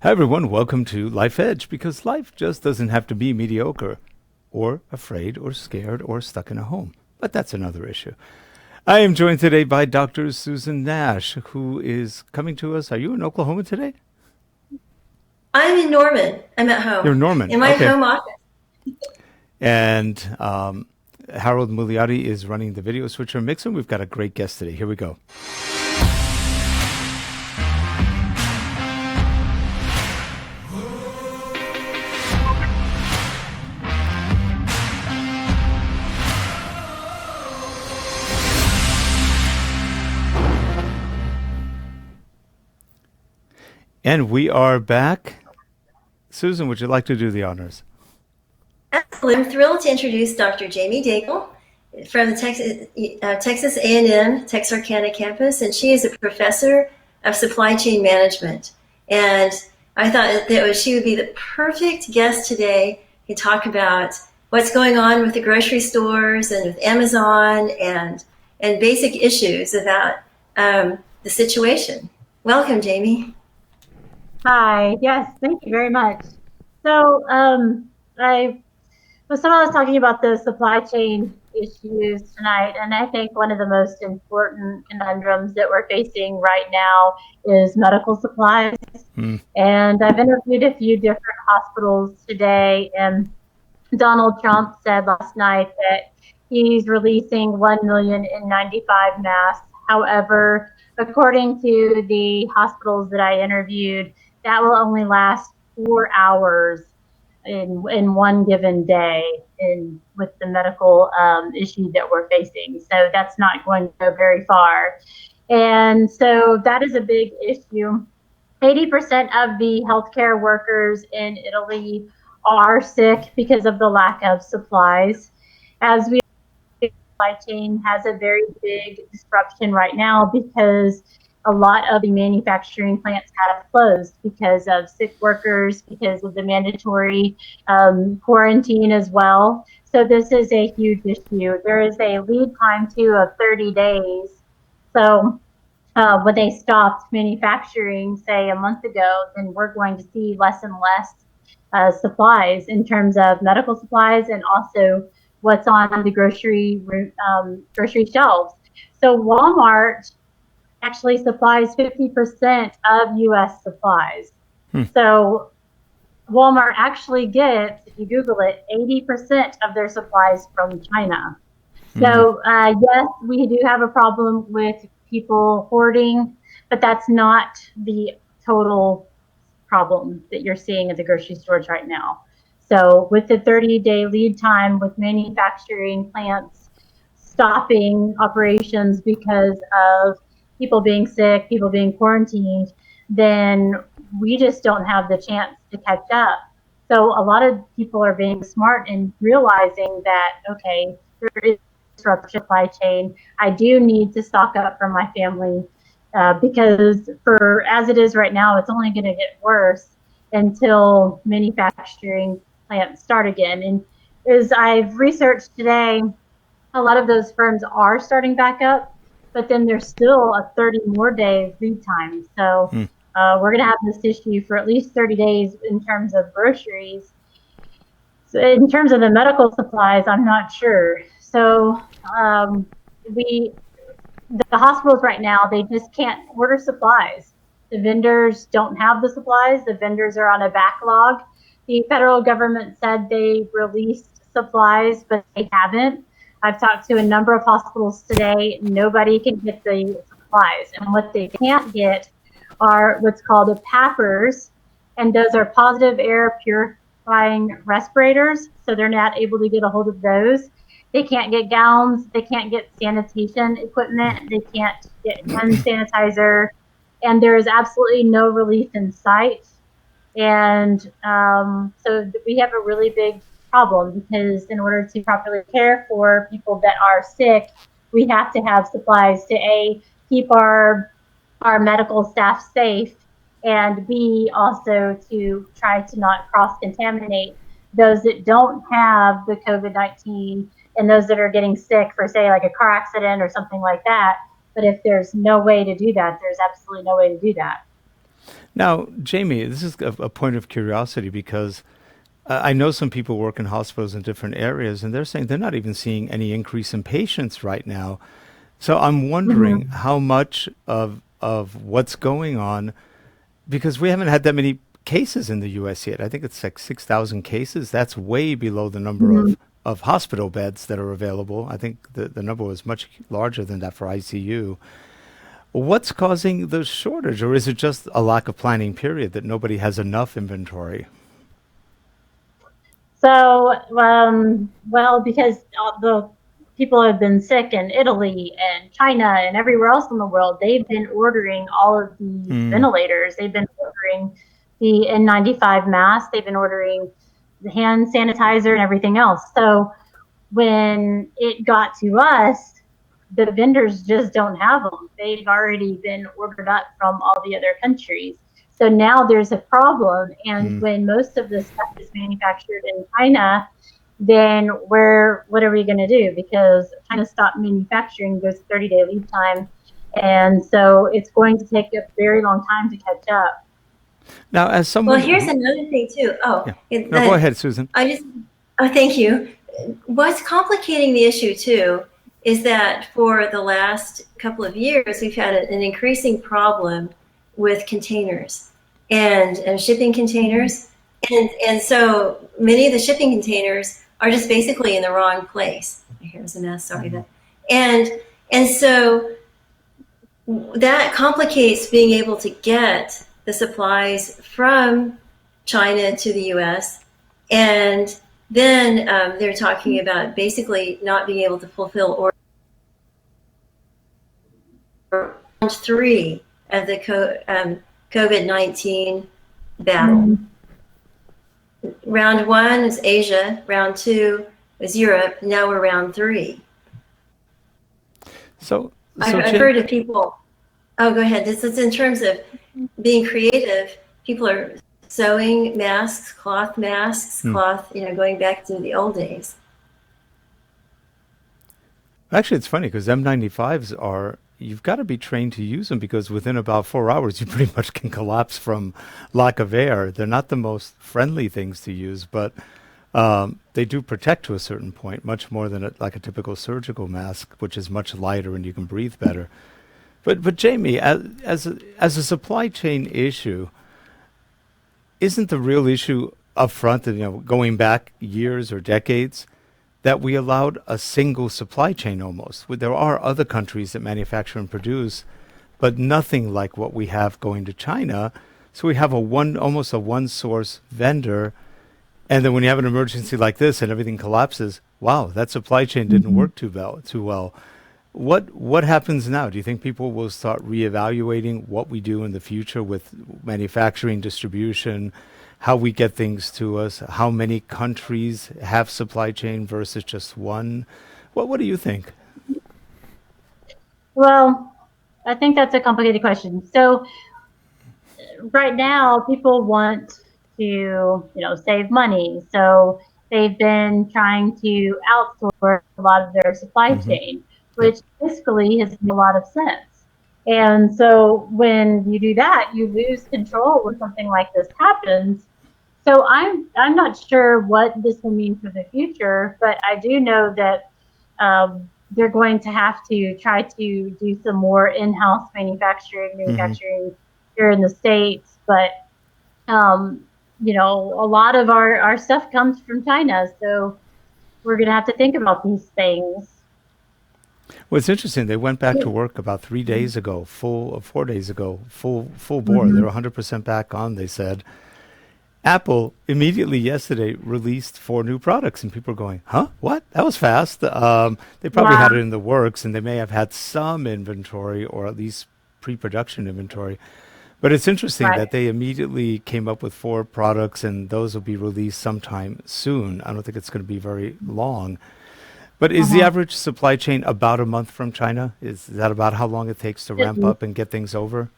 Hi, everyone. Welcome to Life Edge, because life just doesn't have to be mediocre or afraid or scared or stuck in a home. But that's another issue. I am joined today by Dr. Susan Nash, who is coming to us. Are you in Oklahoma today? I'm in Norman. I'm at You're home in Norman. in my Okay. home office. And Harold Muliati is running the video switcher mixer. We've got a great guest today. Here we go. And we are back. Susan, would you like to do the honors? Absolutely. I'm thrilled to introduce Dr. Jamie Daigle from the Texas A&M Texarkana campus, and she is a professor of supply chain management. And I thought she would be the perfect guest today to talk about what's going on with the grocery stores and with Amazon and basic issues about the situation. Welcome, Jamie. Hi. Yes, thank you very much. So, I was talking about the supply chain issues tonight, and I think one of the most important conundrums that we're facing right now is medical supplies. Hmm. And I've interviewed a few different hospitals today, and Donald Trump said last night that he's releasing 1 million N95 masks. However, according to the hospitals that I interviewed, that will only last 4 hours in one given day with the medical issue that we're facing. So that's not going to go very far. And so that is a big issue. 80% of the healthcare workers in Italy are sick because of the lack of supplies. As we supply chain has a very big disruption right now because a lot of the manufacturing plants have closed because of sick workers, because of the mandatory quarantine as well. So this is a huge issue. There is a lead time too of 30 days. So when they stopped manufacturing, say a month ago, then we're going to see less and less supplies in terms of medical supplies and also what's on the grocery shelves. So Walmart actually supplies 50% of U.S. supplies. Hmm. So Walmart actually gets, if you Google it, 80% of their supplies from China. So yes, we do have a problem with people hoarding, but that's not the total problem that you're seeing at the grocery stores right now. So with the 30-day lead time with manufacturing plants stopping operations because of people being sick, people being quarantined, then we just don't have the chance to catch up. So a lot of people are being smart and realizing that, okay, there is disruption supply chain. I do need to stock up for my family because for as it is right now, it's only going to get worse until manufacturing plants start again. And as I've researched today, a lot of those firms are starting back up, but then there's still a 30 more day lead time. So we're going to have this issue for at least 30 days in terms of groceries. So in terms of the medical supplies, I'm not sure. So we the hospitals right now, they just can't order supplies. The vendors don't have the supplies. The vendors are on a backlog. The federal government said they released supplies, but they haven't. I've talked to a number of hospitals today. Nobody can get the supplies. And what they can't get are what's called a PAPRs, and those are positive air purifying respirators. So they're not able to get a hold of those. They can't get gowns. They can't get sanitation equipment. They can't get hand sanitizer. And there is absolutely no relief in sight. And so we have a really big problem because in order to properly care for people that are sick, we have to have supplies to A, keep our medical staff safe, and B, also to try to not cross-contaminate those that don't have the COVID-19 and those that are getting sick for, say, like a car accident or something like that. But if there's no way to do that, there's absolutely no way to do that. Now, Jamie, this is a point of curiosity because I know some people work in hospitals in different areas, and they're saying they're not even seeing any increase in patients right now. So I'm wondering how much of what's going on, because we haven't had that many cases in the U.S. yet. I think it's like 6,000 cases. That's way below the number of hospital beds that are available. I think the number was much larger than that for ICU. What's causing the shortage, or is it just a lack of planning period that nobody has enough inventory? So, well, because all the people have been sick in Italy and China and everywhere else in the world, they've been ordering all of these ventilators. They've been ordering the N95 masks. They've been ordering the hand sanitizer and everything else. So when it got to us, the vendors just don't have them. They've already been ordered up from all the other countries. So now there's a problem. And when most of this stuff is manufactured in China, then what are we going to do? Because China stopped manufacturing, there's a 30-day lead time. And so it's going to take a very long time to catch up. Now, as someone... Well, here's another thing, too. No, go ahead, Susan. Thank you. What's complicating the issue, too, is that for the last couple of years, we've had an increasing problem with containers and shipping containers. And so many of the shipping containers are just basically in the wrong place. Here's a mess, sorry. And so that complicates being able to get the supplies from China to the U.S. And then they're talking about basically not being able to fulfill orders. Round 3 of the COVID-19 battle. Round 1 is Asia, round 2 is Europe, now we're round 3. So I've heard of people, go ahead, this is in terms of being creative. People are sewing masks, cloth, going back to the old days. Actually, it's funny because M95s are, you've got to be trained to use them because within about 4 hours, you pretty much can collapse from lack of air. They're not the most friendly things to use, but they do protect to a certain point, much more than like a typical surgical mask, which is much lighter and you can breathe better. But Jamie, as a supply chain issue, isn't the real issue up front, going back years or decades, that we allowed a single supply chain almost? There are other countries that manufacture and produce, but nothing like what we have going to China. So we have almost a one-source vendor. And then when you have an emergency like this and everything collapses, wow, that supply chain didn't work too well. What happens now? Do you think people will start reevaluating what we do in the future with manufacturing, distribution, how we get things to us, how many countries have supply chain versus just one? What do you think? Well, I think that's a complicated question. So right now, people want to, save money. So they've been trying to outsource a lot of their supply chain, which fiscally has made a lot of sense. And so when you do that, you lose control when something like this happens. So I'm not sure what this will mean for the future, but I do know that they're going to have to try to do some more in-house manufacturing here in the States. But a lot of our stuff comes from China, so we're going to have to think about these things. Well, it's interesting. They went back to work about 3 days ago, 4 days ago, full bore. They're 100% back on, they said. Apple immediately yesterday released 4 new products, and people are going, huh? What? That was fast. They probably had it in the works, and they may have had some inventory or at least pre-production inventory. But it's interesting that they immediately came up with 4 products, and those will be released sometime soon. I don't think it's going to be very long. But is the average supply chain about a month from China? Is that about how long it takes to ramp up and get things over?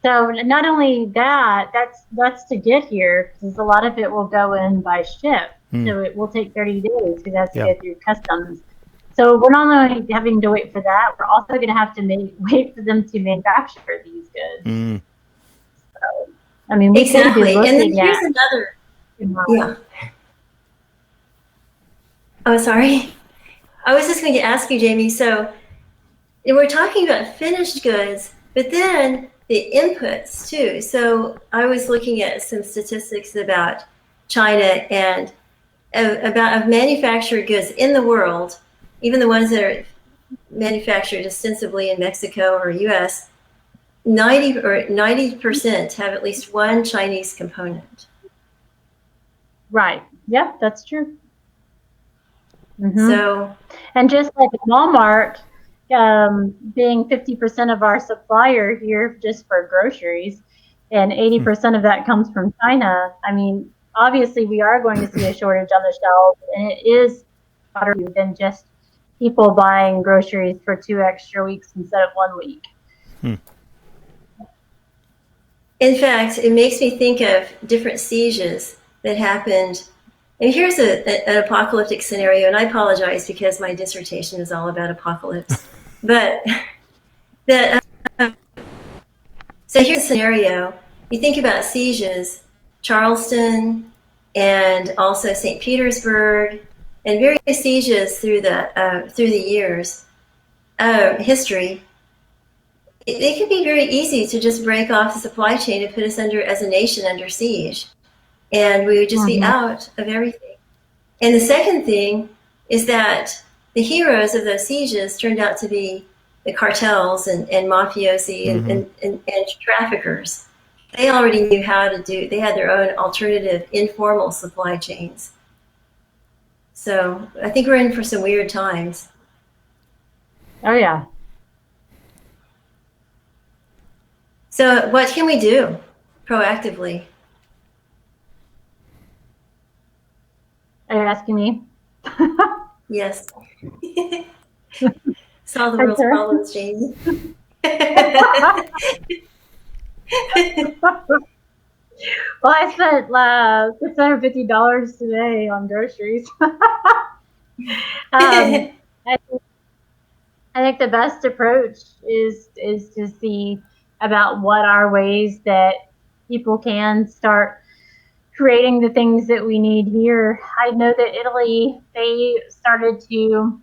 So not only that, that's to get here, because a lot of it will go in by ship. So it will take 30 days because that's to go through customs. So we're not only having to wait for that, we're also going to have to wait for them to manufacture these goods. I mean, we could be Exactly. And then looking here's at. another, yeah. Oh, sorry. I was just going to ask you, Jamie. So we're talking about finished goods, but then the inputs too. So I was looking at some statistics about China and about manufactured goods in the world, even the ones that are manufactured ostensibly in Mexico or US. 90% have at least one Chinese component. Right. Yep, that's true. So, and just like Walmart, being 50% of our supplier here just for groceries, and 80% of that comes from China. I mean, obviously we are going to see a shortage on the shelves, and it is broader than just people buying groceries for 2 extra weeks instead of 1 week. in fact, it makes me think of different sieges that happened. And here's an apocalyptic scenario, and I apologize because my dissertation is all about apocalypse. But that so here's a scenario. You think about sieges, Charleston, and also St. Petersburg, and various sieges through the years history. It can be very easy to just break off the supply chain and put us as a nation under siege, and we would just be out of everything. And the second thing is that the heroes of those sieges turned out to be the cartels and mafiosi and traffickers. They already knew how to do, they had their own alternative informal supply chains. So I think we're in for some weird times. Oh, yeah. So what can we do proactively? Are you asking me? Yes. Solve the world's problems, Jamie. Well, I spent $650 today on groceries. I think the best approach is to see about what are ways that people can start creating the things that we need here. I know that Italy, they started to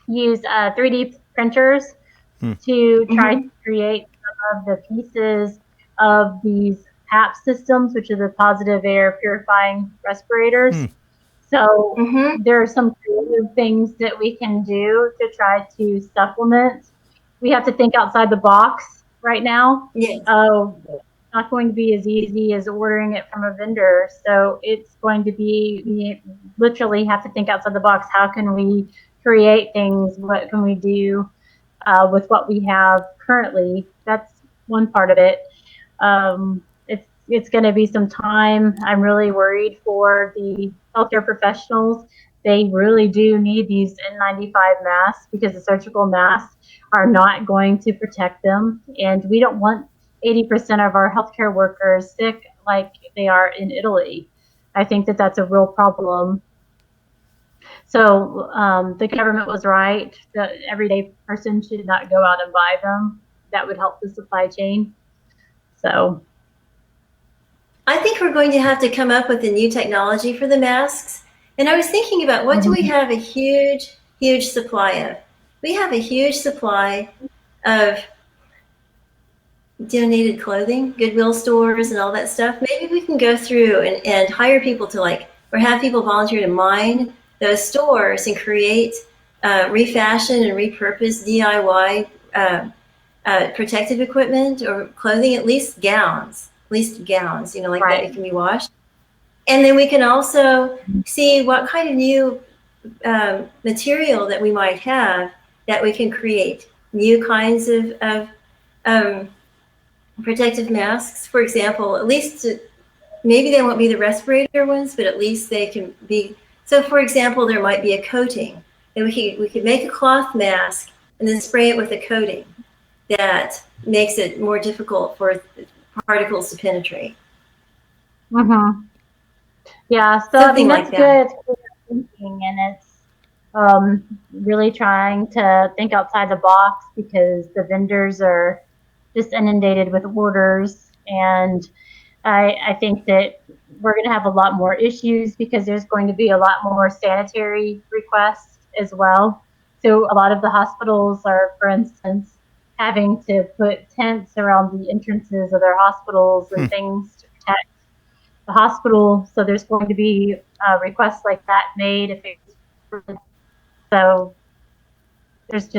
use 3D printers to try to create some of the pieces of these PAP systems, which are the positive air purifying respirators. So there are some creative things that we can do to try to supplement. We have to think outside the box right now. Yes. It's not going to be as easy as ordering it from a vendor. So it's going to be, we literally have to think outside the box. How can we create things? What can we do with what we have currently? That's one part of it. It's going to be some time. I'm really worried for the healthcare professionals. They really do need these N95 masks because the surgical masks are not going to protect them. And we don't want 80% of our healthcare workers sick like they are in Italy. I think that that's a real problem. So the government was right. The everyday person should not go out and buy them. That would help the supply chain. So I think we're going to have to come up with a new technology for the masks. And I was thinking about what do we have a huge, huge supply of? We have a huge supply of donated clothing, Goodwill stores and all that stuff. Maybe we can go through and hire people to or have people volunteer to mine those stores and create, refashion and repurpose DIY protective equipment or clothing, at least gowns, that it can be washed. And then we can also see what kind of new material that we might have that we can create new kinds of protective masks. For example, at least maybe they won't be the respirator ones, but at least they can be. So for example, there might be a coating and we could make a cloth mask and then spray it with a coating that makes it more difficult for particles to penetrate. Yeah, so Something that's good thinking, and it's really trying to think outside the box because the vendors are just inundated with orders, and I think that we're going to have a lot more issues because there's going to be a lot more sanitary requests as well. So a lot of the hospitals are, for instance, having to put tents around the entrances of their hospitals and things to protect the hospital. So there's going to be requests like that made. So there's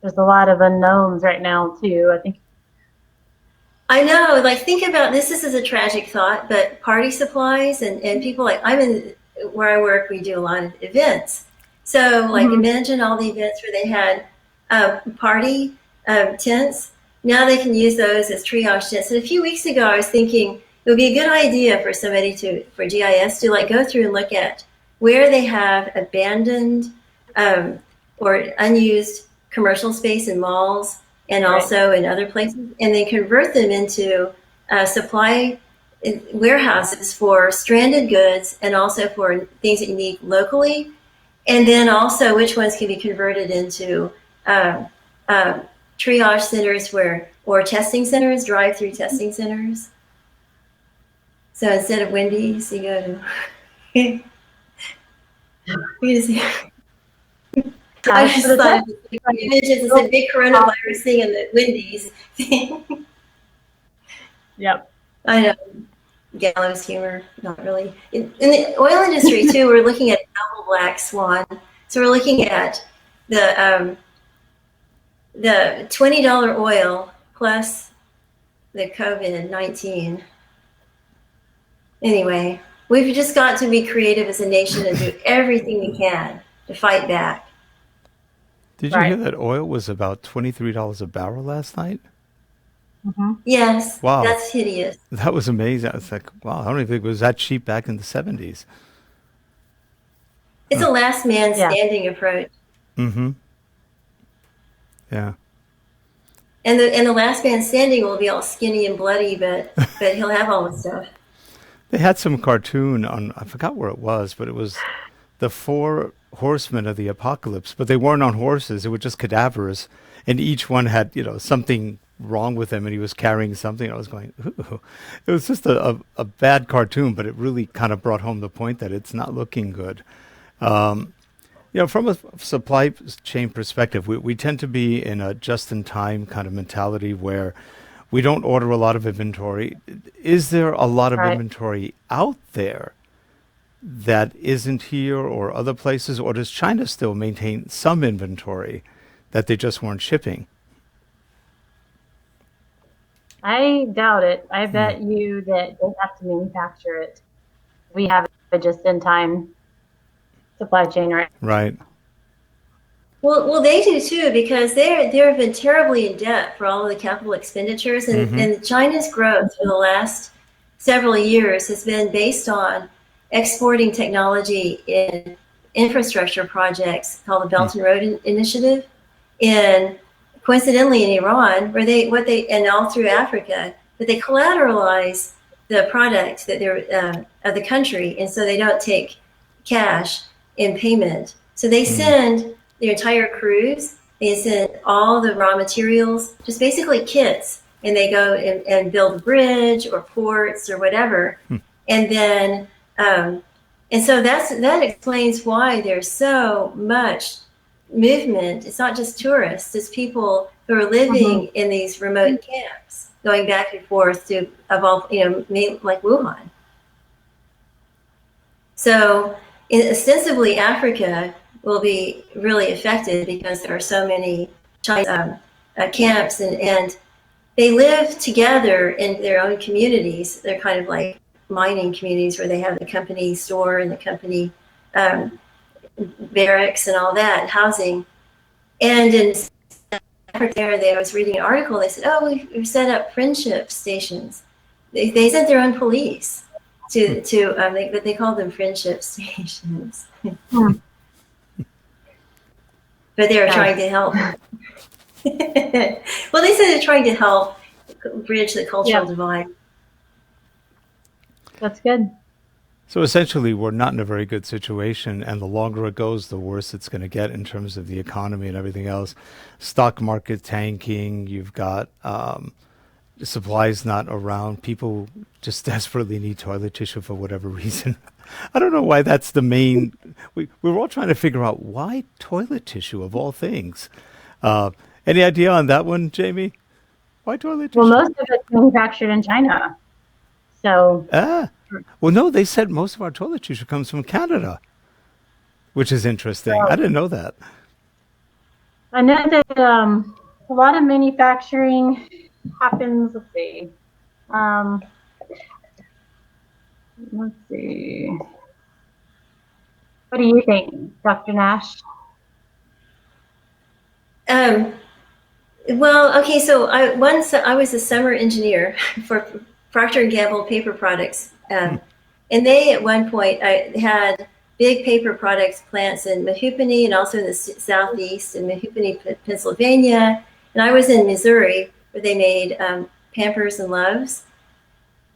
a lot of unknowns right now too. I think. I know, like think about this. This is a tragic thought, but party supplies and people like where I work, we do a lot of events. So like imagine all the events where they had party tents. Now they can use those as triage tents. And a few weeks ago, I was thinking it would be a good idea for somebody for GIS to like go through and look at where they have abandoned or unused commercial space in malls and also in other places, and they convert them into supply warehouses for stranded goods and also for things that you need locally, and then also which ones can be converted into triage centers or testing centers, drive-through testing centers. So instead of Wendy's, you go to I just thought it's a big coronavirus thing and the Wendy's thing. Yep. I know. Gallows humor, not really. In the oil industry too, we're looking at double black swan. So we're looking at the $20 oil plus the COVID-19. Anyway, we've just got to be creative as a nation and do everything we can to fight back. Did you hear that oil was about $23 a barrel last night? Yes. Wow. That's hideous. That was amazing. I was like, wow, I don't even think it was that cheap back in the 70s. It's a last man standing approach. Mm-hmm. Yeah. And the last man standing will be all skinny and bloody, but he'll have all the stuff. They had some cartoon on, I forgot where it was, but it was the 4 horsemen of the apocalypse, but they weren't on horses. They were just cadavers. And each one had, something wrong with him, and he was carrying something. I was going, ooh. It was just a bad cartoon, but it really kind of brought home the point that it's not looking good. From a supply chain perspective, we tend to be in a just-in-time kind of mentality where we don't order a lot of inventory. Is there a lot of inventory out there that isn't here or other places, or does China still maintain some inventory that they just weren't shipping? I doubt it. I bet you that they have to manufacture it. We have a just-in-time supply chain, right? Right. Well, they do too, because they've been terribly in debt for all of the capital expenditures, and China's growth for the last several years has been based on exporting technology in infrastructure projects called the Belt and Road Initiative, and coincidentally in Iran, and all through Africa, but they collateralize the product that they're of the country, and so they don't take cash in payment. So they send their entire crews, they send all the raw materials, just basically kits, and they go and build a bridge or ports or whatever, and then and so that explains why there's so much movement. It's not just tourists; it's people who are living in these remote camps, going back and forth to like Wuhan. So ostensibly, Africa will be really affected because there are so many Chinese camps, and they live together in their own communities. They're kind of like mining communities where they have the company store and the company barracks and all that, housing. And in Africa, I was reading an article, they said, we've set up friendship stations. They sent their own police but they call them friendship stations. But they were trying to help. Well, they said they're trying to help bridge the cultural divide. That's good. So essentially, we're not in a very good situation, and the longer it goes, the worse it's going to get in terms of the economy and everything else. Stock market tanking. You've got supplies not around. People just desperately need toilet tissue for whatever reason. I don't know why that's the main. We're all trying to figure out why toilet tissue of all things. Any idea on that one, Jamie? Why toilet tissue? Well, most of it's manufactured in China. So. Well, no, they said most of our toilet tissue comes from Canada, which is interesting. I didn't know that. I know that a lot of manufacturing happens. Let's see. What do you think, Dr. Nash? Well, okay, so I was a summer engineer for Procter & Gamble paper products. And they, at one point, had big paper products plants in Mehoopany and also in the southeast in Mehoopany, Pennsylvania. And I was in Missouri, where they made Pampers and Loves.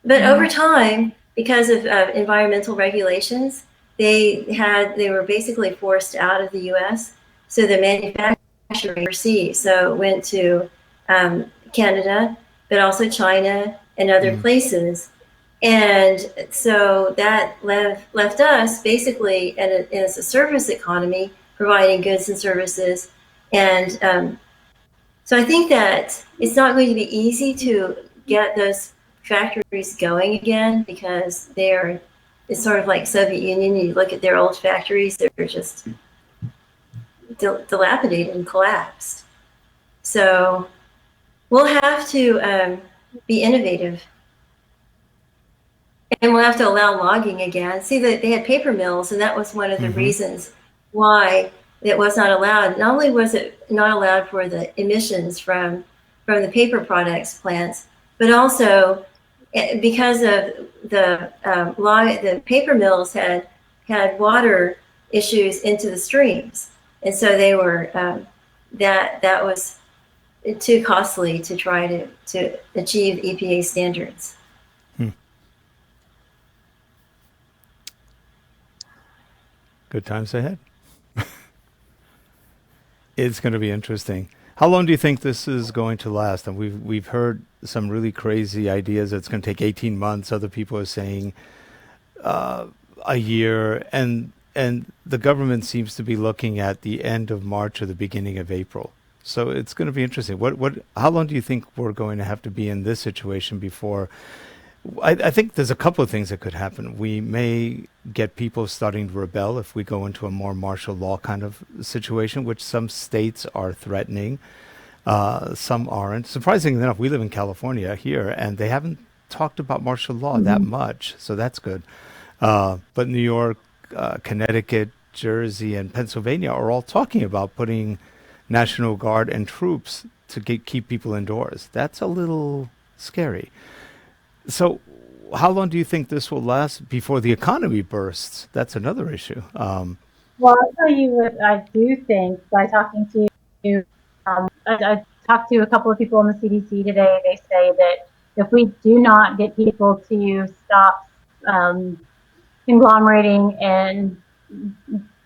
But over time, because of environmental regulations, they were basically forced out of the U.S. So the manufacturing overseas, so it went to Canada, but also China and other places. And so that left us basically as a service economy, providing goods and services. And so I think that it's not going to be easy to get those factories going again, because it's sort of like Soviet Union. You look at their old factories, they're just dilapidated and collapsed. So we'll have to be innovative. And we'll have to allow logging again. See, that they had paper mills, and that was one of the reasons why it was not allowed. Not only was it not allowed for the emissions from the paper products plants, but also because of the paper mills had water issues into the streams, and so they were that was too costly to try to achieve EPA standards. Good times ahead. It's going to be interesting. How long do you think this is going to last? And we've heard some really crazy ideas. It's going to take 18 months. Other people are saying a year, and the government seems to be looking at the end of March or the beginning of April. So it's going to be interesting. How long do you think we're going to have to be in this situation before? I think there's a couple of things that could happen. We may get people starting to rebel if we go into a more martial law kind of situation, which some states are threatening. Some aren't. Surprisingly enough, we live in California here, and they haven't talked about martial law that much, so that's good. But New York, Connecticut, Jersey, and Pennsylvania are all talking about putting National Guard and troops to keep people indoors. That's a little scary. So how long do you think this will last before the economy bursts? That's another issue. Well, I'll tell you what I do think by talking to I talked to a couple of people in the CDC today. They say that if we do not get people to stop conglomerating and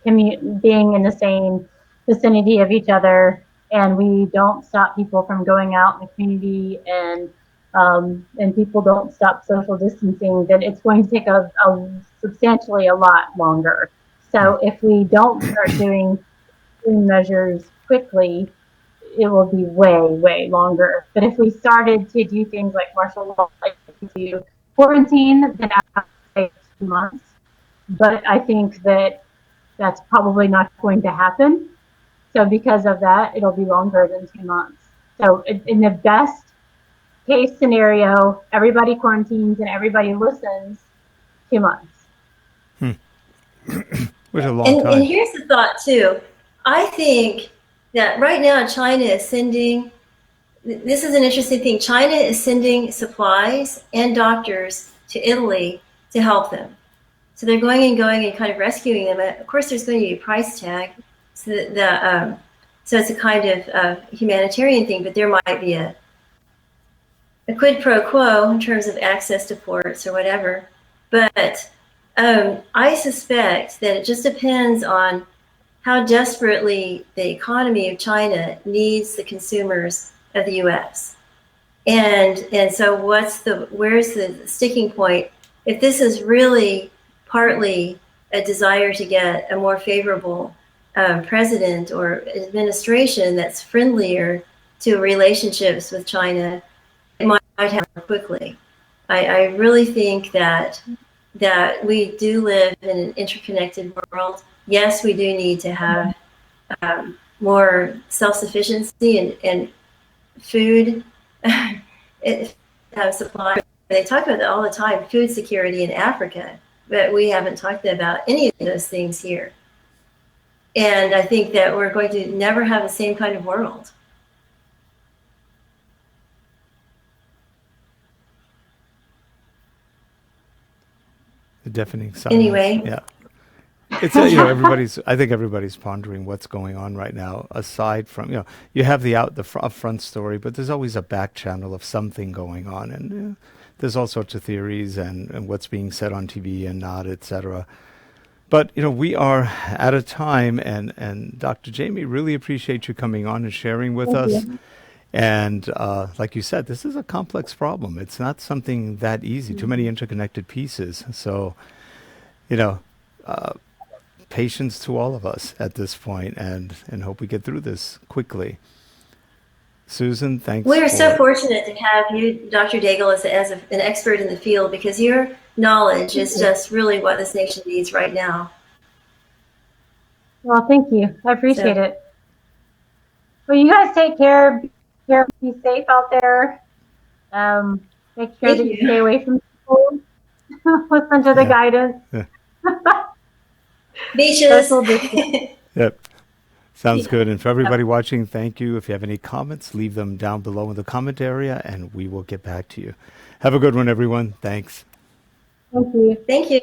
being in the same vicinity of each other, and we don't stop people from going out in the community, and people don't stop social distancing, then it's going to take a substantially a lot longer. So if we don't start doing measures quickly, it will be way, way longer. But if we started to do things like martial law, like to quarantine, then I have to say 2 months. But I think that that's probably not going to happen. So because of that, it'll be longer than 2 months. So in the best case scenario, everybody quarantines and everybody listens, 2 months. Which is a long time. And here's the thought too. I think that right now China is sending, this is an interesting thing, China is sending supplies and doctors to Italy to help them. So they're going and kind of rescuing them. Of course, there's going to be a price tag. So it's a kind of humanitarian thing, but there might be a quid pro quo in terms of access to ports or whatever. But I suspect that it just depends on how desperately the economy of China needs the consumers of the U.S. And so where's the sticking point? If this is really partly a desire to get a more favorable president or administration that's friendlier to relationships with China, it might happen quickly. I really think that we do live in an interconnected world. Yes, we do need to have more self-sufficiency and food supply. They talk about that all the time, food security in Africa, but we haven't talked about any of those things here. And I think that we're going to never have the same kind of world. The deafening silence. Anyway. Yeah. It's I think everybody's pondering what's going on right now. Aside from you have the upfront story, but there's always a back channel of something going on, and there's all sorts of theories and what's being said on TV and not, etc. But we are at a time, and Dr. Jamie, really appreciate you coming on and sharing with us. And like you said, this is a complex problem. It's not something that easy. Too many interconnected pieces. So, patience to all of us at this point, and hope we get through this quickly. Susan, thanks. We're so fortunate to have you, Dr. Daigle, as an expert in the field, because your knowledge is just really what this nation needs right now. Well, thank you. I appreciate it. Well, you guys take care. Be safe out there. Make sure that you stay away from people. Listen to the guidance. Yeah. Beaches. Yep. Sounds good. And for everybody watching, thank you. If you have any comments, leave them down below in the comment area, and we will get back to you. Have a good one, everyone. Thanks. Thank you. Thank you.